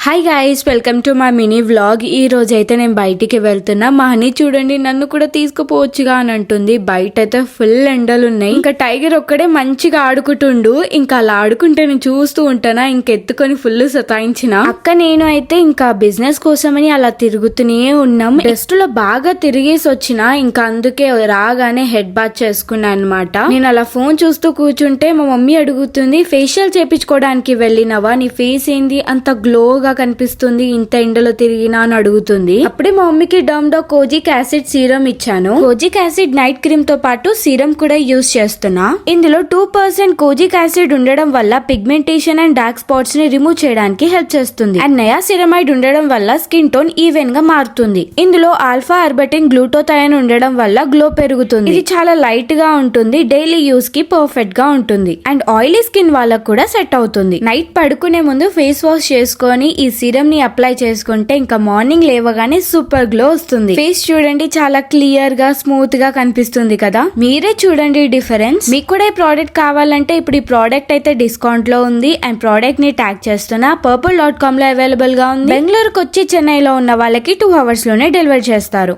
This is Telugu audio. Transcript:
Hi guys, welcome to my mini vlog. ఈ రోజు అయితే నేను బయటికి వెళ్తున్నా. మా హనీ చూడండి నన్ను కూడా తీసుకుపోవచ్చుగా అని అంటుంది. బయట అయితే ఫుల్ ఎండలు ఉన్నాయి. ఇంకా టైగర్ ఒక్కడే మంచిగా ఆడుకుంటుండు. ఇంకా అలా ఆడుకుంటే నేను చూస్తూ ఉంటానా, ఇంకెత్తుకొని ఫుల్ సతాయించిన అక్క నేను అయితే ఇంకా బిజినెస్ కోసమని అలా తిరుగుతూనే ఉన్నాం. రెస్ట్ లో బాగా తిరిగేసి వచ్చిన, ఇంకా అందుకే రాగానే హెడ్ బాత్ చేసుకున్నా అనమాట. నేను అలా ఫోన్ చూస్తూ కూర్చుంటే మా మమ్మీ అడుగుతుంది, ఫేషియల్ చేపించుకోవడానికి వెళ్ళినవా, నీ ఫేస్ ఏంది అంత గ్లోగా కనిపిస్తుంది ఇంత ఎండలో తిరిగినా అని అడుగుతుంది. అప్పుడే మా మమ్మీకి డమ్డో కోజిక్ యాసిడ్ సీరం ఇచ్చాను. కోజిక్ యాసిడ్ నైట్ క్రీమ్ తో పాటు సీరం కూడా యూజ్ చేస్తున్నా. ఇందులో 2% కోజిక్ యాసిడ్ ఉండడం వల్ల పిగ్మెంటేషన్ అండ్ డార్క్ స్పాట్స్ ని రిమూవ్ చేయడానికి హెల్ప్ చేస్తుంది. అండ్ నయాసిరమైడ్ ఉండడం వల్ల స్కిన్ టోన్ ఈవెన్ గా మారుతుంది. ఇందులో ఆల్ఫా అర్బటిన్ గ్లూటోథయాన్ ఉండడం వల్ల గ్లో పెరుగుతుంది. ఇది చాలా లైట్ గా ఉంటుంది, డైలీ యూస్ కి పర్ఫెక్ట్ గా ఉంటుంది. అండ్ ఆయిలీ స్కిన్ వాళ్ళకు కూడా సెట్ అవుతుంది. నైట్ పడుకునే ముందు ఫేస్ వాష్ చేసుకొని ఈ సీరం ని అప్లై చేసుకుంటే ఇంకా మార్నింగ్ లేవగానే సూపర్ గ్లో వస్తుంది. ఫేస్ చూడండి చాలా క్లియర్ గా స్మూత్ గా కనిపిస్తుంది కదా. మీరే చూడండి డిఫరెన్స్. మీకు కూడా ఈ ప్రోడక్ట్ కావాలంటే ఇప్పుడు ఈ ప్రోడక్ట్ అయితే డిస్కౌంట్ లో ఉంది. అండ్ ప్రోడక్ట్ ని ట్యాగ్ చేస్తున్నా. purple.com లో అవైలబుల్ గా ఉంది. బెంగళూరుకి వచ్చి చెన్నైలో ఉన్న వాళ్ళకి 2 hours లోనే డెలివరీ చేస్తారు.